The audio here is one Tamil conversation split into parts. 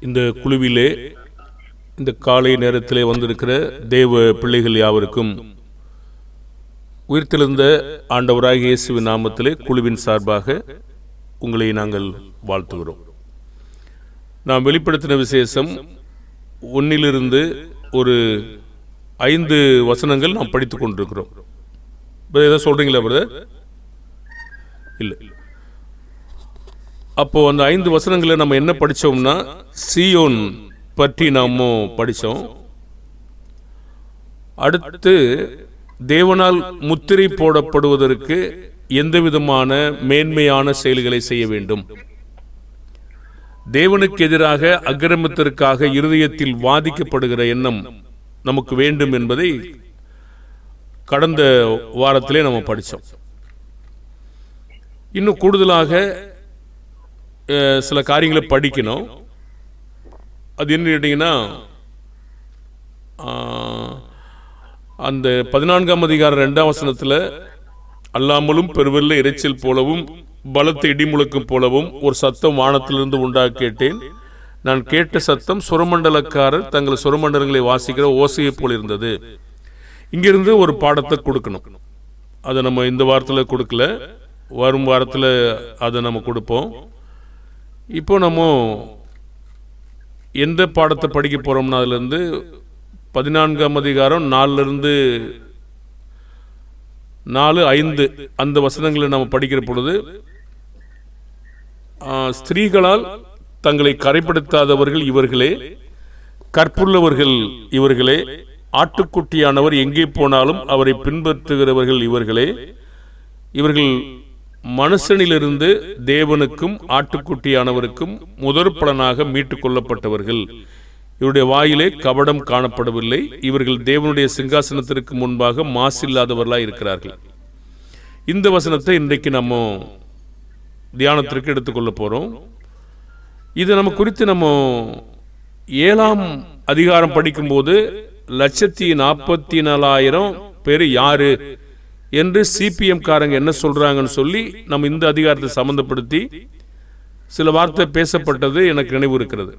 இந்த குழுவிலே இந்த காலை நேரத்திலே வந்திருக்கிற தேவ பிள்ளைகள் யாவருக்கும் உயிர்த்தெழுந்த ஆண்டவராகிய இயேசுவின் நாமத்திலே குழுவின் சார்பாக உங்களை நாங்கள் வாழ்த்துகிறோம். நாம் வெளிப்படுத்தின விசேஷம் 1 ஒரு 5 வசனங்கள் நாம் படித்துக் கொண்டிருக்கிறோம். ஏதாவது சொல்றீங்களா பிரதர்? இல்லை. அப்போ அந்த 5 வசனங்களை நம்ம என்ன படிச்சோம்னா, சீயோன் பற்றி நாம படிச்சோம். அடுத்து தேவனால் முத்திரை போடப்படுவதற்கு எந்த விதமான மேன்மையான செயல்களை செய்ய வேண்டும், தேவனுக்கு எதிராக அக்கிரமத்திற்காக இருதயத்தில் வாதிக்கப்படுகிற எண்ணம் நமக்கு வேண்டும் என்பதை கடந்த வாரத்திலே நம்ம படித்தோம். இன்னும் கூடுதலாக சில காரியங்களை படிக்கணும். அது என்ன கேட்டீங்கன்னா, அந்த 14ஆம் அதிகாரம் 2ஆம் வசனத்தில் அல்லாமலும் பெருவெல்ல இறைச்சல் போலவும் பலத்த இடிமுழக்கம் போலவும் ஒரு சத்தம் வானத்திலிருந்து உண்டாக கேட்டேன். நான் கேட்ட சத்தம் சுரமண்டலக்காரர் தங்கள் சுரமண்டலங்களை வாசிக்கிற ஓசையை போல் இருந்தது. இங்கிருந்து ஒரு பாடத்தை கொடுக்கணும். அதை நம்ம இந்த வாரத்தில் கொடுக்கல, வரும் வாரத்தில் அதை நம்ம கொடுப்போம். இப்போ நம்ம எந்த பாடத்தை படிக்க போகிறோம்னா, அதுலேருந்து 14ஆம் அதிகாரம் 4-5 அந்த வசனங்களை நம்ம படிக்கிற பொழுது, ஸ்திரீகளால் தங்களை கரைப்படுத்தாதவர்கள் இவர்களே, கற்புள்ளவர்கள் இவர்களே, ஆட்டுக்குட்டியானவர் எங்கே போனாலும் அவரை பின்பற்றுகிறவர்கள் இவர்களே, இவர்கள் மனுஷனிலிருந்து தேவனுக்கும் ஆட்டுக்குட்டியானவருக்கும் முதற் பலனாக மீட்டுக் கொள்ளப்பட்டவர்கள். இவருடைய வாயிலே கபடம் காணப்படவில்லை. இவர்கள் தேவனுடைய சிங்காசனத்திற்கு முன்பாக மாசில்லாதவர்களாய் இருக்கிறார்கள். இந்த வசனத்தை இன்றைக்கு நம்ம தியானத்திற்கு எடுத்துக்கொள்ள போறோம். இது நம்ம குறித்து நம்ம 7ஆம் அதிகாரம் படிக்கும்போது 144,000 பேர் யாரு என்று சிபிஎம் காரங்க என்ன சொல்றாங்கன்னு சொல்லி நம்ம இந்த அதிகாரத்தை சம்பந்தப்படுத்தி சில வார்த்தை பேசப்பட்டது எனக்கு நினைவு இருக்கிறது.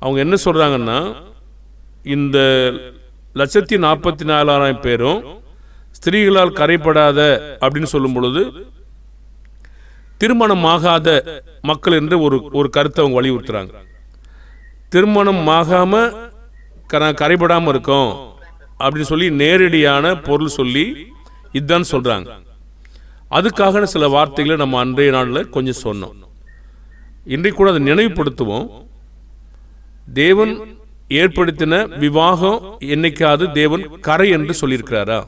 அவங்க என்ன சொல்றாங்கன்னா, இந்த 144,000 பேரும் ஸ்திரீகளால் கரைப்படாத அப்படின்னு சொல்லும் பொழுது திருமணம் ஆகாத மக்கள் என்று ஒரு கருத்தை அவங்க வலியுறுத்துறாங்க. திருமணம் ஆகாம கரைபடாம இருக்கும் அப்படின்னு சொல்லி நேரடியான பொருள் சொல்லி இதுதான் சொல்றாங்க. அதுக்காக சில வார்த்தைகளை நம்ம அன்றைய நாளில் கொஞ்சம் சொன்னோம். இன்றைக்கு கூட அதை நினைவுபடுத்துவோம். தேவன் ஏற்படுத்தின விவாகம் என்னைக்காவது தேவன் கரை என்று சொல்லியிருக்கிறாரா?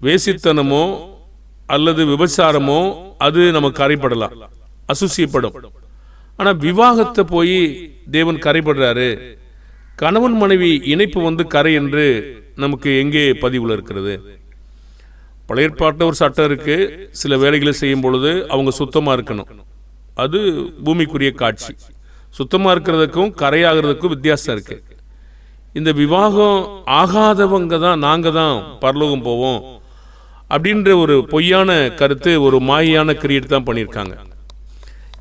வேசித்தனமோ அல்லது விபச்சாரமோ அது நமக்கு கரைப்படலாம், அசுசியப்படும். ஆனா விவாகத்தை போய் தேவன் கரைப்படுறாரு, கணவன் மனைவி இணைப்பு கரை என்று நமக்கு எங்கே பதிவுல இருக்கிறது? பழைய ஏற்பாட்டில் ஒரு சட்டம் இருக்கு, சில வேலைகளை செய்யும் பொழுது அவங்க சுத்தமா இருக்கணும். அது பூமிக்குரிய காட்சி. சுத்தமா இருக்கிறதுக்கும் கரையாகிறதுக்கும் வித்தியாசம் இருக்கு. இந்த விவாகம் ஆகாதவங்க தான் நாங்க தான் பரலோகம் போவோம் அப்படின்ற ஒரு பொய்யான கருத்து, ஒரு மாயான கிரியேட் தான் பண்ணியிருக்காங்க.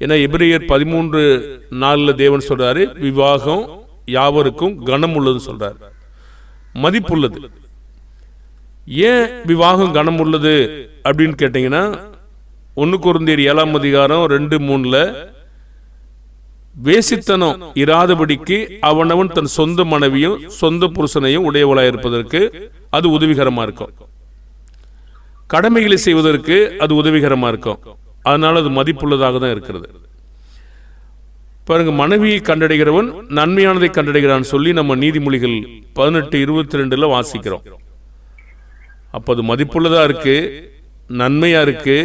ஏன்னா எபிரேயர் 13:4 தேவன் சொல்றாரு, விவாகம் யாவருக்கும் கனம் உள்ளது சொல்றாரு, மதிப்புள்ளது. ஏன் விவாகம் கனம் உள்ளது அப்படின்னு கேட்டீங்கன்னா, 1 கொரிந்தியர் 7ஆம் அதிகாரம் 2-3 வேசித்தனம் இராதபடிக்கு அவனவன் தன் சொந்த மனைவியும் சொந்த புருஷனையும் உடையவளாய் இருப்பதற்கு அது உதவிகரமா இருக்கும். கடமைகளை செய்வதற்கு அது உதவிகரமா இருக்கும். அதனால அது மதிப்புள்ளதாக தான் இருக்கிறது. பாருங்க, மனைவியை கண்டடைகிறவன் நன்மையானதை கண்டடைகிறான்னு சொல்லி நம்ம நீதிமொழிகள் 18:22 வாசிக்கிறோம். அப்ப அது மதிப்புள்ளதா இருக்கு, நன்மையா இருக்கு.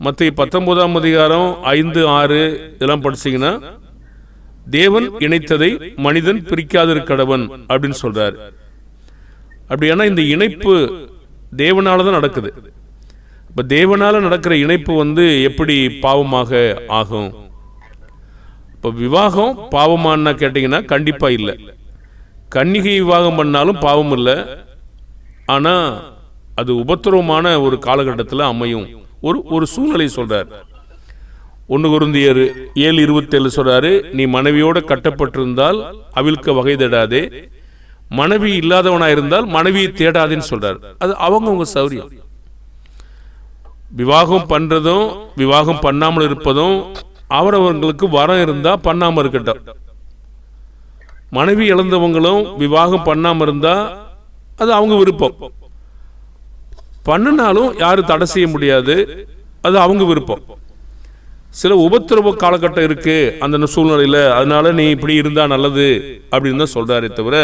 மத்தேயு 19ஆம் அதிகாரம் 5-6 இதெல்லாம் படிச்சீங்கன்னா, தேவன் இணைத்ததை மனிதன் பிரிக்காதிருக்கடவன் அப்படின்னு சொல்றாரு. அப்படியானா இந்த இணைப்பு தேவனாலதான் நடக்குது. இப்ப தேவனால நடக்கிற இணைப்பு எப்படி பாவமாக ஆகும்? இப்ப விவாகம் பாவமானா கேட்டீங்கன்னா கண்டிப்பா இல்லை. கன்னிகை விவாகம் பண்ணாலும் பாவம் இல்லை. ஆனா அது உபத்திரவமான ஒரு காலகட்டத்தில் அமையும் ஒரு சூழ்நிலை சொல்றார். 1 கொரிந்தியர் 7:27 சொல்றாரு, நீ மனைவியோட கட்டப்பட்டிருந்தால் அவிழ்க்க வகை தேடாதே, மனைவி இல்லாதவனாயிருந்தால் மனைவியை தேடாதேன்னு சொல்றாரு. அது அவங்க சௌரியம். விவாகம் பண்றதும் விவாகம் பண்ணாமல் இருப்பதும் அவரவர்களுக்கு வரம் இருந்தா பண்ணாம இருக்கட்டும். மனைவி இழந்தவங்களும் விவாகம் பண்ணாம இருந்தா அது அவங்க விருப்பம். பண்ணினாலும் யாரும் தடை செய்ய முடியாது, அது அவங்க விருப்பம். சில உபத்திரவ காலகட்டம் இருக்கு அந்த சூழ்நிலையில, அதனால நீ இப்படி இருந்தா நல்லது அப்படின்னு தான் சொல்றாரே தவிர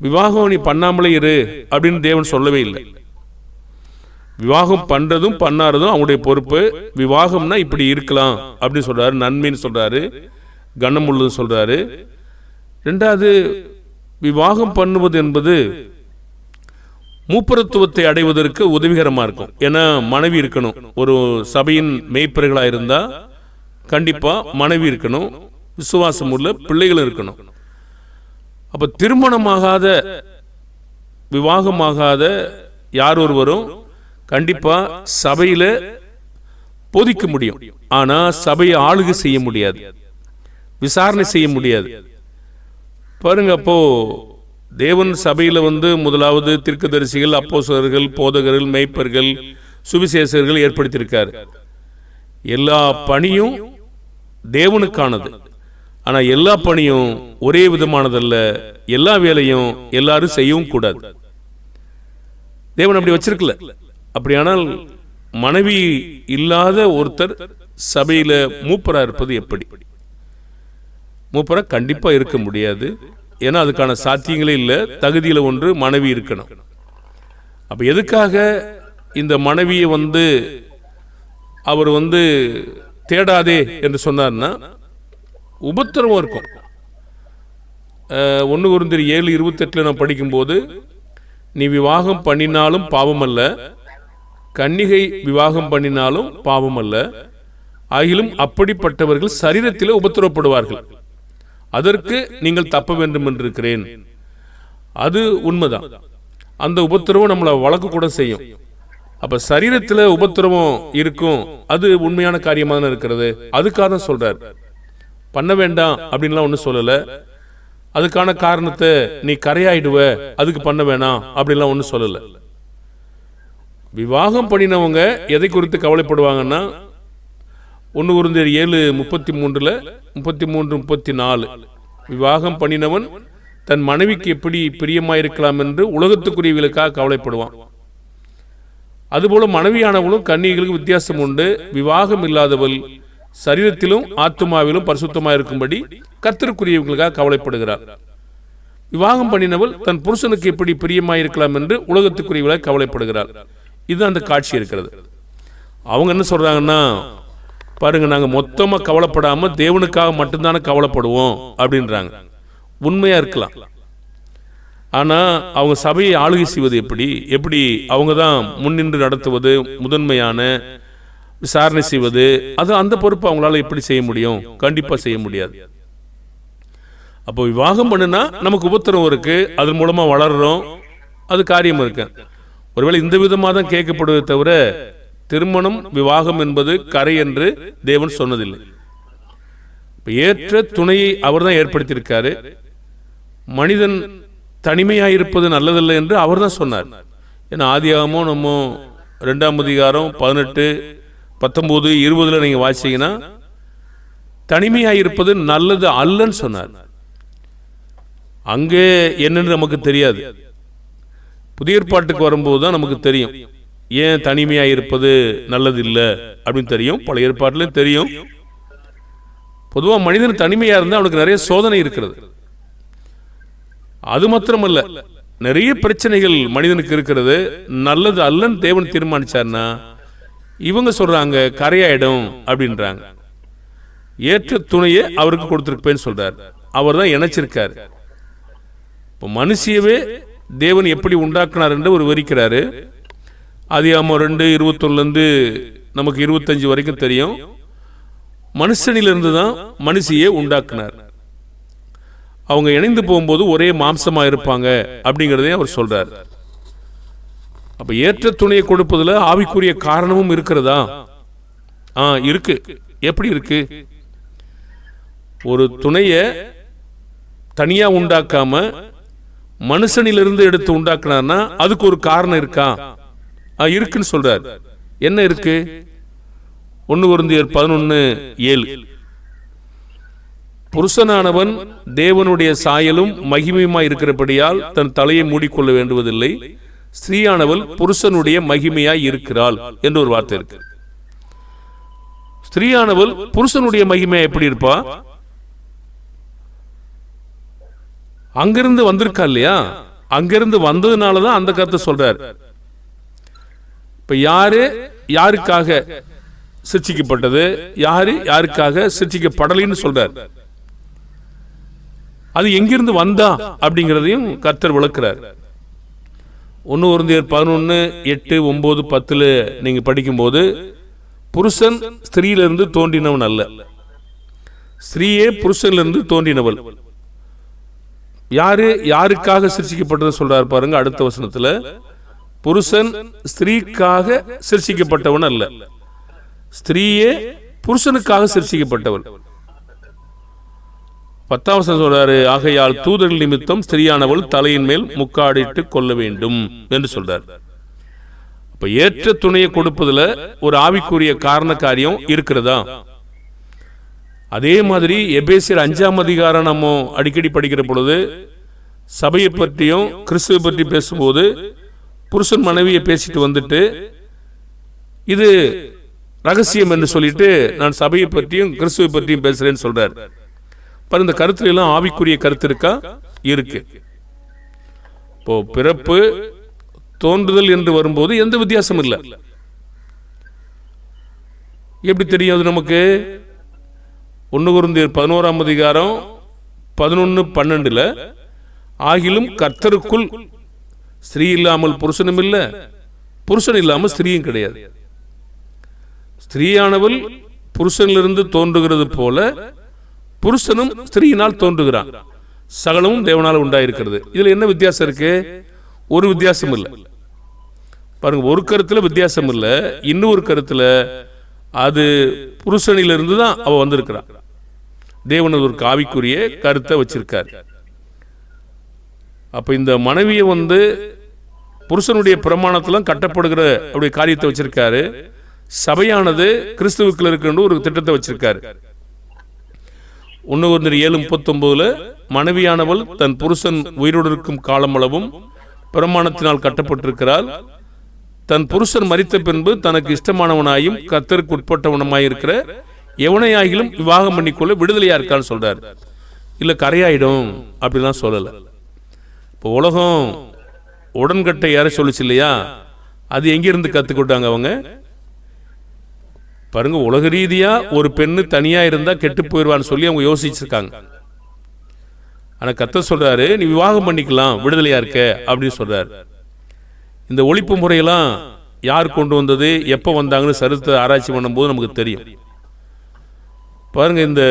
விவாகம் நீ பண்ணாமலே இரு அப்படின்னு தேவன் சொல்லவே இல்லை. விவாகம் பண்றதும் பண்ணாததும் அவங்களுடைய பொறுப்பு. விவாகம்னா இப்படி இருக்கலாம் அப்படின்னு சொல்றாரு, நன்மைன்னு சொல்றாரு, கனம் உள்ளது சொல்றாரு. ரெண்டாவது, விவாகம் பண்ணுவது என்பது மூப்பரத்துவத்தை அடைவதற்கு உதவிகரமா இருக்கும். ஏன்னா மனைவி இருக்கணும். ஒரு சபையின் மேய்ப்பர்களா இருந்தா கண்டிப்பா மனைவி இருக்கணும், விசுவாசம் உள்ள பிள்ளைகள் இருக்கணும். அப்ப திருமணமாகாத விவாகமாகாத யார் ஒருவரும் கண்டிப்பா சபையில போதிக்க முடியும், ஆனா சபையை ஆளுகை செய்ய முடியாது, விசாரணை செய்ய முடியாது. பாருங்க, அப்போ தேவன் சபையில முதலாவது தீர்க்கதரிசிகள், அப்போஸ்தலர்கள், போதகர்கள், மேய்ப்பர்கள், சுவிசேஷர்கள் ஏற்படுத்தியிருக்காரு. எல்லா பணியும் தேவனுக்கானது. ஆனா எல்லா பணியும் ஒரே விதமானதல்ல, எல்லா வேலையும் எல்லாரும் செய்யவும் கூடாது. தேவன் அப்படி வச்சிருக்கல. அப்படியானால் மனைவி இல்லாத ஒருத்தர் சபையில மூப்பரா இருப்பது எப்படி? மூப்பரா கண்டிப்பா இருக்க முடியாது. ஏன்னா அதுக்கான சாத்தியங்களே இல்லை. தகுதியில ஒன்று மனைவி இருக்கணும். அப்ப எதுக்காக இந்த மனைவியை அவர் தேடாதே என்று சொன்னார்னா, உபத்திரவம் இருக்கும். 1 கொரிந்தியர் 7:28 நான் படிக்கும்போது, நீ விவாகம் பண்ணினாலும் பாவம் அல்ல, கன்னிகை விவாகம் பண்ணினாலும் பாவம் அல்ல, ஆகிலும் அப்படிப்பட்டவர்கள் சரீரத்திலே உபத்திரவப்படுவார்கள், அதற்கு நீங்கள் தப்ப வேண்டும் என்று இருக்கிறேன். அது உண்மைதான். அந்த உபத்திரவம் நம்மளை வழக்கு கூட செய்யும். அப்ப சரீரத்தில் உபத்திரவம் இருக்கும், அது உண்மையான காரியமாக இருக்கிறது. அதுக்காக தான் சொல்றார், பண்ண வேண்டாம் அப்படின்லாம் ஒன்றும் சொல்லல. அதுக்கான காரணத்தை நீ கரையாயிடுவ, அதுக்கு பண்ண வேணாம் அப்படின்லாம் ஒன்றும் சொல்லல. விவாகம் பண்ணினவங்க எதை குறித்து கவலைப்படுவாங்கன்னா, 1 கொரிந்தியர் 7:33, 34 விவாகம் பண்ணினவன் தன் மனைவிக்கு எப்படி பிரியமாயிருக்கலாம் என்று உலகத்துக்குரியவர்களுக்காக கவலைப்படுவான். அதுபோல மனைவியானவளும் கன்னிகளுக்கு வித்தியாசம் உண்டு. விவாகம் இல்லாதவள் சரீரத்திலும் ஆத்துமாவிலும் பரிசுத்தமாக இருக்கும்படி கர்த்தருக்குரியவர்களுக்காக கவலைப்படுகிறார். விவாகம் பண்ணினவள் தன் புருஷனுக்கு எப்படி பிரியமாயிருக்கலாம் என்று உலகத்துக்குரியவர்களாக கவலைப்படுகிறார். இது அந்த காட்சி இருக்கிறது. அவங்க என்ன சொல்றாங்கன்னா, பாருங்க, நாங்க மொத்தமா கவலைப்படாம தேவனுக்காக மட்டும்தானே கவலைப்படுவோம் அப்படின்றாங்க. உண்மையா இருக்கலாம். ஆனா அவங்க சபையை ஆளுகை செய்வது எப்படி அவங்க தான் முன்னின்று நடத்துவது, முதன்மையான விசாரணை செய்வது, அது அந்த பொறுப்பு அவங்களால எப்படி செய்ய முடியும்? கண்டிப்பா செய்ய முடியாது. அப்போ விவாகம் பண்ணுனா நமக்கு உபத்திரம் இருக்கு, அதன் மூலமா வளர்றோம், அது காரியம் இருக்கு. ஒருவேளை இந்த விதமாக தான் கேட்கப்படுவதை தவிர திருமணம் விவாகம் என்பது கரை என்று தேவன் சொன்னதில்லை. ஏற்ற துணையை அவர் தான் ஏற்படுத்தியிருக்காரு. மனிதன் தனிமையாயிருப்பது நல்லதில்லை என்று அவர் தான் சொன்னார். ஏன்னா ஆதியாகமம் நம்ம 2ஆம் அதிகாரம் 18, 19, 20 நீங்க வாசிங்கன்னா தனிமையாயிருப்பது நல்லது அல்லன்னு சொன்னார். அங்கே என்னன்னு நமக்கு தெரியாது. புதிய ஏற்பாட்டுக்கு வரும்போது தான் நமக்கு தெரியும் ஏன் தனிமையாயிருப்பது நல்லது இல்லை அப்படின்னு தெரியும். பழைய ஏற்பாட்டிலும் தெரியும். பொதுவாக மனிதன் தனிமையா இருந்தால் அவனுக்கு நிறைய சோதனை இருக்கிறது. அது மாத்திரமல்ல, நிறைய பிரச்சனைகள் மனிதனுக்கு இருக்கிறது. நல்லது அல்லன்னு தேவன் தீர்மானிச்சார்னா இவங்க சொல்றாங்க கரையாயிடும் அப்படின்றாங்க. ஏற்ற துணையை அவருக்கு கொடுத்திருப்பேன்னு சொல்றார். அவர் தான் இணைச்சிருக்காரு. இப்போ மனுஷியவே தேவன் எப்படி உண்டாக்குனார் என்று ஒரு விவரிக்கிறாரு. ஆதியாகமம் 2:21 நமக்கு 25 வரைக்கும் தெரியும். மனுஷனிலிருந்து தான் மனுஷியை உண்டாக்குனார். அவங்க இணைந்து போகும்போது ஒரே மாம்சமா இருப்பாங்க அப்படிங்கிறதையும் அவர் சொல்றார். அப்ப ஏற்ற துணையை கொடுப்பதுல ஆவிக்குரிய காரணமும் இருக்கிறதா? இருக்கு. எப்படி இருக்கு? ஒரு துணைய தனியா உண்டாக்காம மனுஷனிலிருந்து எடுத்து உண்டாக்குனார்னா அதுக்கு ஒரு காரணம் இருக்கா? இருக்குன்னு சொல்றார். என்ன இருக்கு? 1 கொரிந்தியர் 11:7 புருஷனானவன் தேவனுடைய சாயலும் மகிமையுமாய் இருக்கிறபடியால் தன் தலையை மூடிக்கொள்ள வேண்டுவதில்லை, ஸ்திரீயானவள் புருஷனுடைய மகிமையாய் இருக்கிறாள் என்று ஒரு வார்த்தை இருக்கு. ஸ்திரீயானவள் புருஷனுடைய மகிமையா எப்படி இருப்பா? அங்கிருந்து வந்திருக்கா இல்லையா? அங்கிருந்து வந்ததுனாலதான் அந்த கருத்தை சொல்றார். இப்ப யாரு யாருக்காக சிருஷ்டிக்கப்பட்டது, யாரு யாருக்காக சிருஷ்டிக்கப்படலைன்னு சொல்றார். அது எங்கிருந்து வந்தா அப்படிங்கிறதையும் கர்த்தர் விளக்குறார். 1 கொரிந்தியர் 11:8, 9, 10 நீங்க படிக்கும்போது புருஷன் ஸ்திரீயிலிருந்து தோன்றினவன் அல்ல, ஸ்திரீயே புருஷனிலிருந்து தோன்றினவள். யாரு யாருக்காக சிருஷ்டிக்கப்பட்டது சொல்றாரு பாருங்க. அடுத்த வசனத்துல புருஷன் ஸ்திரீக்காக சிருஷ்டிக்கப்பட்டவன் அல்ல, ஸ்திரீயே புருஷனுக்காக சிருஷ்டிக்கப்பட்டவள். 10ஆம் வசனம் சொல்றாரு, ஆகையால் தூதர்கள் நிமித்தம் ஸ்திரீயானவள் தலையின் மேல் முக்காடிட்டு கொள்ள வேண்டும் என்று சொல்றார். அப்ப ஏற்ற துணையை கொடுப்பதுல ஒரு ஆவிக்குரிய காரண காரியம் இருக்கிறதா? அதே மாதிரி எபேசியர் 5ஆம் அதிகாரம் நம்ம அடிக்கடி படிக்கிற பொழுது சபையை பற்றியும் கிறிஸ்துவை பற்றி பேசும்போது புருஷன் மனைவியை பேசிட்டு வந்துட்டு இது ரகசியம் என்று சொல்லிட்டு நான் சபையை பற்றியும் கிறிஸ்துவை பற்றியும் பேசுறேன்னு சொல்றார். இந்த கருத்துல எல்லாம் ஆவிக்குரிய கருத்து இருக்கா? இருக்கு. இப்போ பிறப்பு தோன்றுதல் என்று வரும்போது எந்த வித்தியாசம் இல்லை. எப்படி தெரியும் அது நமக்கு? 1 கொரிந்தியர் 11ஆம் அதிகாரம் 11-12 ஆகிலும் கர்த்தருக்குள் ஸ்திரீ இல்லாமல் புருஷனும் இல்லை, புருஷன் இல்லாமல் ஸ்திரீயும் கிடையாது. ஸ்திரீயானவள் புருஷனிலிருந்து தோன்றுகிறது போல புருஷனும் ஸ்திரீயினால் தோன்றுகிறான், சகலமும் தேவனால் உண்டாயிருக்கிறது. இதுல என்ன வித்தியாசம் இருக்கு? ஒரு வித்தியாசம் இல்லை. பாருங்க, ஒரு கருத்துல வித்தியாசம் இல்லை, இன்னொரு கருத்துல அது புருஷனிலிருந்து தான் அவ வந்திருக்கிறான். தேவன் ஒரு ஆவிக்குரிய கருத்தை வச்சிருக்கார். அப்ப இந்த மனைவியை புருஷனுடைய பிரமாணத்திலும் கட்டப்படுகிற அப்படி காரியத்தை வச்சிருக்காரு. சபையானது கிறிஸ்துவுக்குள்ள இருக்கின்ற ஒரு திட்டத்தை வச்சிருக்காரு. 1 கொரிந்தியர் 7:39 மனைவியானவள் தன் புருஷன் உயிரோடு இருக்கும் காலமளவும் பிரமாணத்தினால் கட்டப்பட்டிருக்கிறாள். தன் புருஷன் மரித்த பின்பு தனக்கு இஷ்டமானவனாயும் கர்த்தருக்கு உட்பட்டவனமாயிருக்கிற எவனையாகிலும் விவாகம் பண்ணிக்கொள்ள விடுதலையா இருக்கான்னு சொல்றாரு. இல்ல கரையாயிடும் அப்படிலாம் சொல்லல. இப்போ உலகம் உடன்கட்டை யார சொல்லுச்சு இல்லையா? அது எங்கிருந்து கத்துக்கிட்டாங்க அவங்க? பாருங்க, உலக ரீதியா ஒரு பெண்ணு தனியா இருந்தா கெட்டு போயிடுவான்னு சொல்லி அவங்க யோசிச்சிருக்காங்க. ஆனா கர்த்தர் சொல்றாரு, நீ விவாகம் பண்ணிக்கலாம், விடுதலையா இருக்க அப்படின்னு சொல்றாரு. இந்த ஒழிப்பு முறையெல்லாம் யார் கொண்டு வந்தது, எப்ப வந்தாங்கன்னு சரித்திர ஆராய்ச்சி பண்ணும்போது நமக்கு தெரியும். பாருங்க, இந்த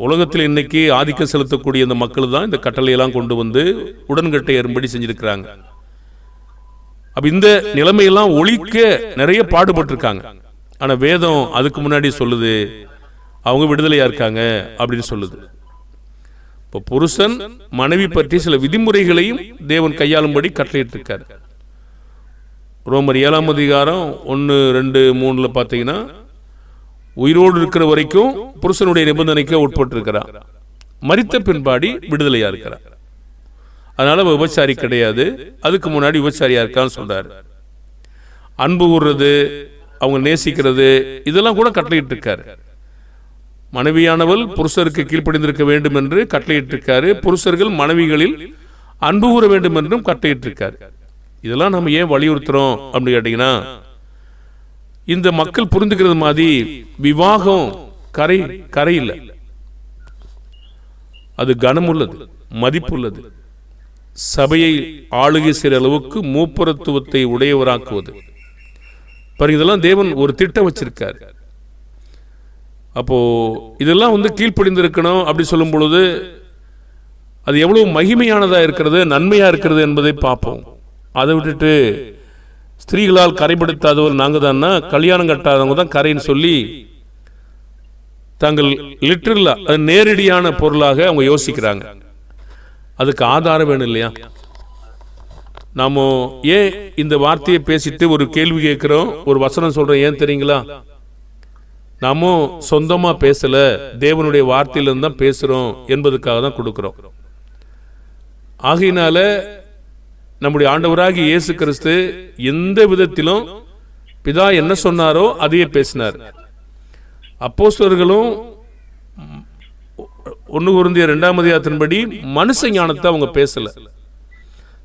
உலகத்தில் இன்னைக்கு ஆதிக்கம் செலுத்தக்கூடிய இந்த மக்கள் தான் இந்த கட்டளையெல்லாம் கொண்டு வந்து உடன்கட்டை ஏறும்படி செஞ்சிருக்கிறாங்க. அப்ப இந்த நிலைமையெல்லாம் ஒழிக்க நிறைய பாடுபட்டிருக்காங்க. ஆனா வேதம் அதுக்கு முன்னாடி சொல்லுது அவங்க விடுதலையா இருக்காங்க அப்படின்னு சொல்லுது. இப்போ புருஷன் மனைவி பற்றி சில விதிமுறைகளையும் தேவன் கையாளும்படி கட்டளையிட்டு இருக்காரு. ரோமர் 7ஆம் அதிகாரம் 1, 2, 3 பார்த்தீங்கன்னா உயிரோடு இருக்கிற வரைக்கும் புருஷனுடைய நிபந்தனைக்கு உட்பட்டு இருக்கிறார், மரித்த பின்பாடி விடுதலையா இருக்கிறார். அதனால விபச்சாரி கிடையாது, அதுக்கு முன்னாடி விபச்சாரியா இருக்கான்னு சொல்றாரு. அன்பு கூறுறது, அவங்க நேசிக்கிறது, இதெல்லாம் கூட கட்டளையிட்டு இருக்காரு. மனைவியானவள் புருஷருக்கு கீழ்ப்படிந்திருக்க வேண்டும் என்று கட்டளையிட்டு இருக்காரு. புருஷர்கள் மனைவிகளில் அன்பு கூற வேண்டும் என்றும் கட்டளையிட்டு இருக்காரு. இதெல்லாம் நம்ம ஏன் வலியுறுத்துறோம் அப்படின்னு கேட்டீங்கன்னா, இந்த மக்கள் புரிந்துக்கிறது மாதிரி விவாகம் கரை இல்லை, அது கனமுள்ளது, மதிப்புள்ளது. சபையை ஆளுகை செய்கிற அளவுக்கு மூப்பரத்துவத்தை உடையவராக்குவது. பாருங்க, இதெல்லாம் தேவன் ஒரு திட்டம் வச்சிருக்காரு. அப்போ இதெல்லாம் கீழ்ப்படிந்திருக்கணும் அப்படி சொல்லும் பொழுது அது எவ்வளவு மகிமையானதா இருக்கிறது, நன்மையா இருக்கிறது என்பதை பார்ப்போம். அதை விட்டுட்டு ஸ்திரீகளால் கரைப்படுத்தாதவர் நாங்க தான்னா, கல்யாணம் கட்டாதவங்க தான் கரைன்னு சொல்லி தாங்கள் லிட்டரலா நேரடியான பொருளாக அவங்க யோசிக்கிறாங்க. அதுக்கு ஆதாரம் வேணும் இல்லையா? நாம ஏன் இந்த வார்த்தையை பேசிட்டு ஒரு கேள்வி கேட்கிறோம், ஒரு வசனம் சொல்றோம், ஏன் தெரியுங்களா? நாம சொந்தமா பேசல, தேவனுடைய வார்த்தையிலிருந்து தான் பேசுறோம் என்பதுக்காக தான் கொடுக்கிறோம். ஆகையினால நம்முடைய ஆண்டவராகிய இயேசு கிறிஸ்து எந்த விதத்திலும் பிதா என்ன சொன்னாரோ அதையே பேசினார். அப்போஸ்தலர்களும் 1 கொரிந்தியர் 2ஆம் அதிகாரத்தின்படி மனுஷ ஞானத்தை அவங்க பேசல,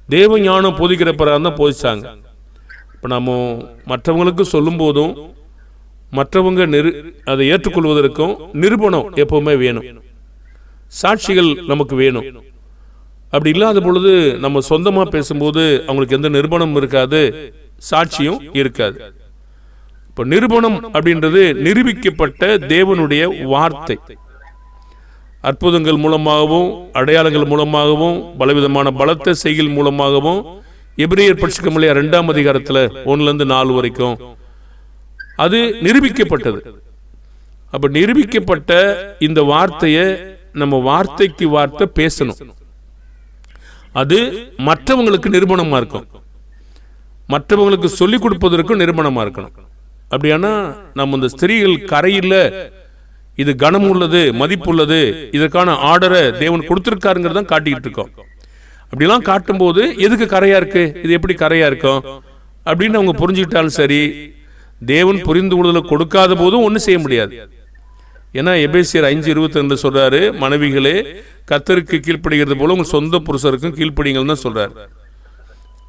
தேவ ஞானம் போதிக்கிற பிரகாரம் தான் போதிச்சாங்க. இப்போ நம்ம மற்றவங்களுக்கு சொல்லும் போதும் மற்றவங்க அதை ஏற்றுக்கொள்வதற்கும் நிரூபணம் எப்பவுமே வேணும், சாட்சிகள் நமக்கு வேணும். அப்படி இல்லாத பொழுது நம்ம சொந்தமா பேசும்போது அவங்களுக்கு எந்த நிரூபணம் இருக்காது, சாட்சியும் இருக்காது. இப்போ நிரூபணம் அப்படின்றது நிரூபிக்கப்பட்ட தேவனுடைய வார்த்தை, அற்புதங்கள் மூலமாகவும் அடையாளங்கள் மூலமாகவும் பலவிதமான பலத்த செய்கள் மூலமாகவும் எபிரேயர் படிச்சுக்க முடியாது 2ஆம் அதிகாரத்தில் 1-4 வரைக்கும் அது நிரூபிக்கப்பட்டது. அப்ப நிரூபிக்கப்பட்ட இந்த வார்த்தையை நம்ம வார்த்தைக்கு வார்த்தை பேசணும். அது மற்றவங்களுக்கு நிரூபணமா இருக்கும், மற்றவங்களுக்கு சொல்லிக் கொடுப்பதற்கும் நிரூபணமா இருக்கணும். அப்படியானா நம்ம இந்த ஸ்திரீகள் கரையில் இது கனம் உள்ளது, மதிப்புள்ளது, இதற்கான ஆர்டரை தேவன் கொடுத்திருக்காருங்கிறத காட்டிக்கிட்டு இருக்கோம். அப்படிலாம் காட்டும்போது எதுக்கு கரையா இருக்கு, இது எப்படி கரையா இருக்கும் அப்படின்னு அவங்க புரிஞ்சுக்கிட்டாலும் சரி, தேவன் புரிந்து கொள்ளுதலை கொடுக்காத போதும் ஒன்றும் செய்ய முடியாது. ஏன்னா எபேசியர் 5:22 சொல்றாரு, மனைவிகளே கர்த்தருக்கு கீழ்ப்படுகிறது போல உங்க சொந்த புருஷருக்கும் கீழ்ப்படிங்கள்னு தான் சொல்றாரு.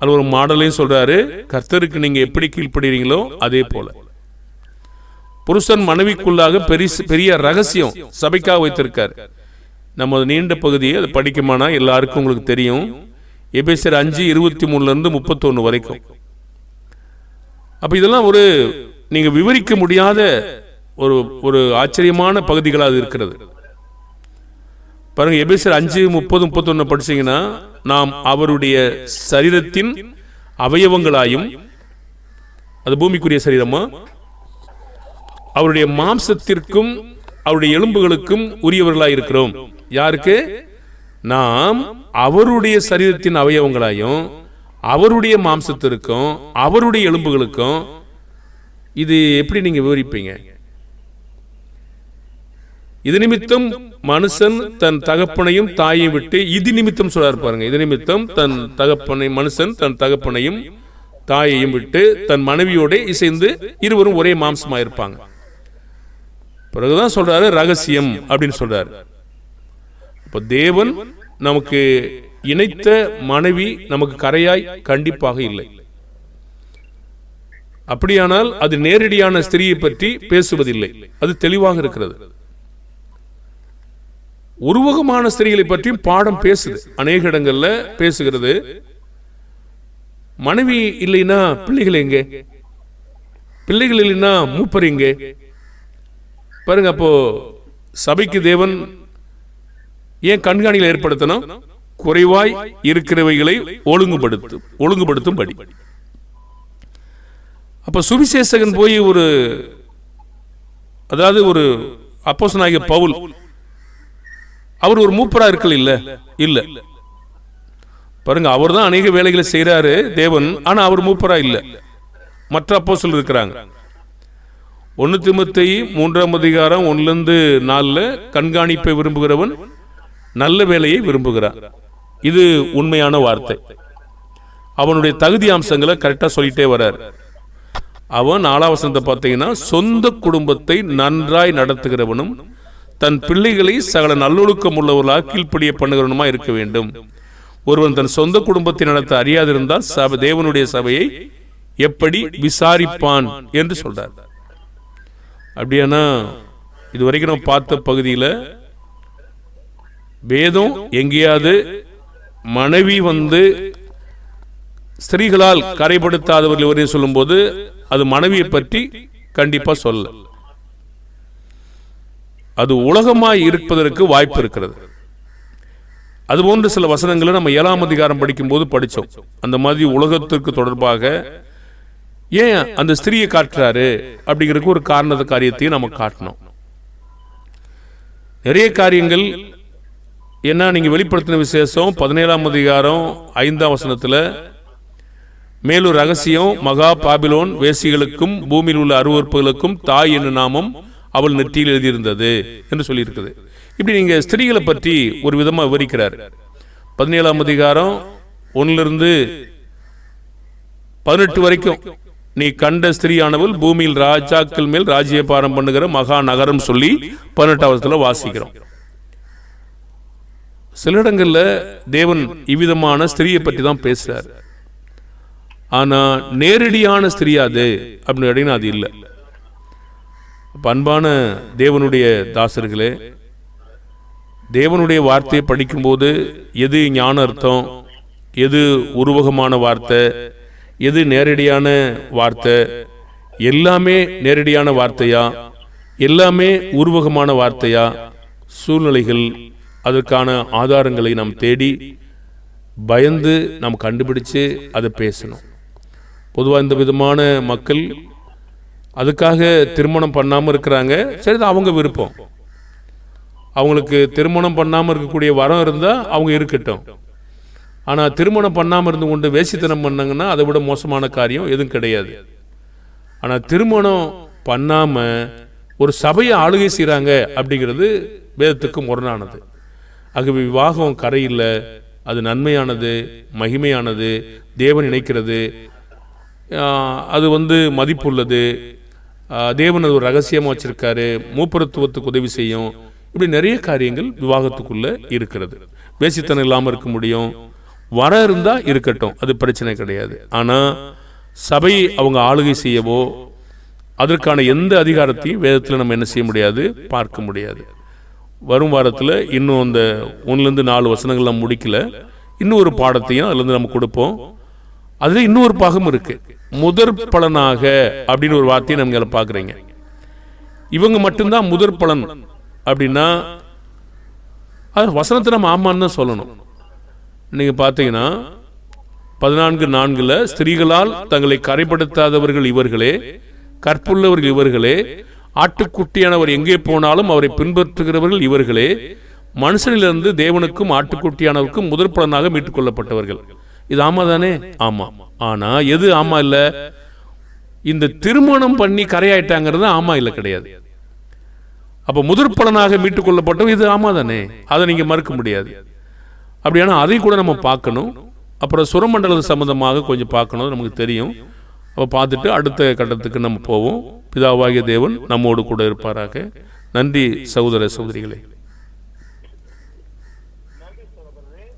அது ஒரு மாடலையும் சொல்றாரு, கர்த்தருக்கு நீங்க எப்படி கீழ்ப்படுறீங்களோ அதே போல. புருஷன் மனைவிக்குள்ளாக பெரிய ரகசியம் சபைக்காக வைத்திருக்காரு. நம்ம நீண்ட பகுதியை அதை படிக்குமானா எல்லாருக்கும் உங்களுக்கு தெரியும். எபேசியர் 5:23-31 வரைக்கும். அப்ப இதெல்லாம் ஒரு நீங்க விவரிக்க முடியாத ஒரு ஆச்சரியமான பகுதிகளாக இருக்கிறது. பாருங்க, எபேசியர் 5:30-31 படிச்சீங்கன்னா, நாம் அவருடைய சரீரத்தின் அவயவங்களாயும், அது பூமிக்குரிய சரீரமா, அவருடைய மாம்சத்திற்கும் அவருடைய எலும்புகளுக்கும் உரியவர்களாய் இருக்கிறோம். யாருக்கு? நாம் அவருடைய சரீரத்தின் அவயவங்களாயும் அவருடைய மாம்சத்திற்கும் அவருடைய எலும்புகளுக்கும். இது எப்படி நீங்க விவரிப்பீங்க? இது நிமித்தம் மனுஷன் தன் தகப்பனையும் தாயை விட்டு, இது நிமித்தம் சொல்றாரு பாருங்க, இது நிமித்தம் தன் தகப்பனை மனுஷன் தன் தகப்பனையும் தாயையும் விட்டு தன் மனைவியோட இசைந்து இருவரும் ஒரே மாம்சமா இருப்பாங்க. பிறகுதான் சொல்றாரு ரகசியம் அப்படின்னு சொல்றாரு. இப்ப தேவன் நமக்கு இணைத்த மனைவி நமக்கு கரையாய் கண்டிப்பாக இல்லை. அப்படியானால் அது நேரடியான ஸ்திரியை பற்றி பேசுவதில்லை, அது தெளிவாக இருக்கிறது. உருவகமான ஸ்திரீகளை பற்றியும் பாடம் பேசுது, அநேக இடங்கள்ல பேசுகிறது. மனைவி இல்லைன்னா பிள்ளைகள் எங்கே? பிள்ளைகள் இல்லைன்னா மூப்பர் எங்கே? பாருங்க, அப்போ சபைக்கு தேவன் ஏன் கண்காணிகளை ஏற்படுத்தணும்? குறைவாய் இருக்கிறவைகளை ஒழுங்குபடுத்தும்படி. அப்ப சுவிசேஷகன் போய் அதாவது ஒரு அப்போஸ்தலனாகிய பவுல், அவர் ஒரு மூப்பரா இருக்கல இல்ல. பாருங்க, அவர் தான் அநேக வேலைகளை செய்யறாரு தேவன், ஆனா அவர் மூப்பரா இல்ல. மற்ற அப்போஸ்தலர் இருக்கிறாங்க. 1 தீமோத்தேயு 3ஆம் அதிகாரம் 1-4 கண்காணிப்பை விரும்புகிறவன் நல்ல வேலையை விரும்புகிறான். இது உண்மையான வார்த்தை. அவனுடைய தகுதி அம்சங்களை கரெக்டா சொல்லிட்டே வர்றார். அவன் 4ஆம் வசனத்தை பார்த்தீங்கன்னா, சொந்த குடும்பத்தை நன்றாய் நடத்துகிறவனும் தன் பிள்ளைகளை சகல நல்லொழுக்கம் உள்ளவர்களாக கீழ்ப்படிய பண்ணுகிறவனுமா இருக்க வேண்டும். ஒருவன் தன் சொந்த குடும்பத்தை நடத்த அறியாதிருந்தால் தேவனுடைய சபையை எப்படி விசாரிப்பான் என்று சொல்றார். அப்படியானா இதுவரைக்கும் நம்ம பார்த்த பகுதியில் வேதம் எங்கேயாவது மனைவி ஸ்திரீகளால் கரைப்படுத்தாதவர்கள் வரையும் சொல்லும் போது அது மனைவியை பற்றி கண்டிப்பா சொல்ல, அது உலகமாய் இருப்பதற்கு வாய்ப்பு இருக்கிறது. அதுபோன்ற சில வசனங்களை நம்ம 7ஆம் அதிகாரம் படிக்கும் போது படிச்சோம். அந்த மாதிரி உலகத்திற்கு தொடர்பாக ஏன் அந்த ஸ்திரீயை காட்டுறாரு அப்படிங்கிறதுக்கு ஒரு காரியத்தையும் நம்ம காட்டணும். நிறைய காரியங்கள் என்ன, நீங்க வெளிப்படுத்தின விசேஷம் 17ஆம் அதிகாரம் 5ஆம் வசனத்தில் மேலும் ரகசியம், மகா பாபிலோன் வேசிகளுக்கும் பூமியில் உள்ள அருவருப்புகளுக்கும் தாய் என்னும் நாமம் அவள் நெற்றியில் எழுதியிருந்தது என்று சொல்லியிருக்குது. இப்படி நீங்க ஸ்திரீகளை பற்றி ஒரு விதமா விவரிக்கிறார். 17ஆம் அதிகாரம் 1 to 18 வரைக்கும் நீ கண்ட ஸ்திரீயானவள் பூமியில் ராஜாக்கள் மேல் ராஜ்யபாரம் பண்ணுகிற மகா நகரம் சொல்லி 18ஆம் வாசிக்கிறோம். சில இடங்கள்ல தேவன் இவ்விதமான ஸ்திரீயை பற்றி தான் பேசுறார். ஆனா நேரடியான ஸ்திரீ அது அப்படின்னு அது இல்லை. அன்பான தேவனுடைய தாசர்களே, தேவனுடைய வார்த்தையை படிக்கும்போது எது ஞான அர்த்தம், எது உருவகமான வார்த்தை, எது நேரடியான வார்த்தை, எல்லாமே நேரடியான வார்த்தையா, எல்லாமே உருவகமான வார்த்தையா, சூழ்நிலைகள் அதற்கான ஆதாரங்களை நாம் தேடி பயந்து நாம் கண்டுபிடிச்சு அதை பேசணும். பொதுவாக இந்த விதமான மக்கள் அதுக்காக திருமணம் பண்ணாமல் இருக்கிறாங்க. சரி, அவங்க விருப்பம். அவங்களுக்கு திருமணம் பண்ணாமல் இருக்கக்கூடிய வரம் இருந்தால் அவங்க இருக்கட்டும். ஆனால் திருமணம் பண்ணாமல் இருந்து கொண்டு வேசித்தனம் பண்ணாங்கன்னா அதை விட மோசமான காரியம் எதுவும் கிடையாது. ஆனால் திருமணம் பண்ணாமல் ஒரு சபையை ஆளுகை செய்கிறாங்க அப்படிங்கிறது வேதத்துக்கு முரணானது. ஆகவே விவாகம் கரையில் அது நன்மையானது, மகிமையானது, தேவன் நினைக்கிறது, அது மதிப்புள்ளது. தேவன் அது ஒரு ரகசியமாக வச்சிருக்காரு, மூப்பரத்துவத்துக்கு உதவி செய்யும். இப்படி நிறைய காரியங்கள் விவாகத்துக்குள்ள இருக்கிறது. வேசித்தனம் இல்லாமல் இருக்க முடியும், வர இருந்தா இருக்கட்டும், அது பிரச்சனை கிடையாது. ஆனா சபை அவங்க ஆளுகை செய்யவோ அதற்கான எந்த அதிகாரத்தையும் வேதத்தில் நம்ம என்ன செய்ய முடியாது, பார்க்க முடியாது. வரும் வாரத்தில் இன்னும் அந்த 1 to 4 வசனங்கள் நம்ம முடிக்கல. இன்னும் ஒரு பாடத்தையும் அதுல இருந்து நம்ம கொடுப்போம். அதுல இன்னொரு பாகம் இருக்கு. முதற் பலனாக அப்படின்னு ஒரு வார்த்தையை நம்ம பாக்குறீங்க. இவங்க மட்டும்தான் முதற் பலன் அப்படின்னா அது வசனத்தை நம்ம ஆமான்னு தான் சொல்லணும். நீங்க பாத்தீங்கன்னா 14:4 ஸ்திரீகளால் தங்களை கரைப்படுத்தாதவர்கள் இவர்களே, கற்புள்ளவர்கள் இவர்களே, ஆட்டுக்குட்டியானவர் எங்கே போனாலும் அவரை பின்பற்றுகிறவர்கள் இவர்களே, மனுஷனிலிருந்து தேவனுக்கும் ஆட்டுக்குட்டியானவருக்கும் முதற் பலனாக மீட்டுக் கொள்ளப்பட்டவர்கள். இது ஆமா தானே? ஆமா. ஆனா எது ஆமா இல்ல? இந்த திருமணம் பண்ணி கரையாயிட்டாங்கிறது ஆமா இல்ல கிடையாது. அப்ப முதற் பலனாக மீட்டுக் கொள்ளப்பட்டவங்க இது ஆமா தானே? அதை நீங்க மறுக்க முடியாது. அப்படியான அதை கூட நம்ம பார்க்கணும். அப்புறம் சுரமண்டல சம்பந்தமாக கொஞ்சம் பார்க்கணும், நமக்கு தெரியும். அப்போ பார்த்துட்டு அடுத்த கட்டத்துக்கு நம்ம போவோம். பிதாவாகிய தேவன் நம்மோடு கூட இருப்பாராக. நன்றி சகோதர சகோதரிகளே.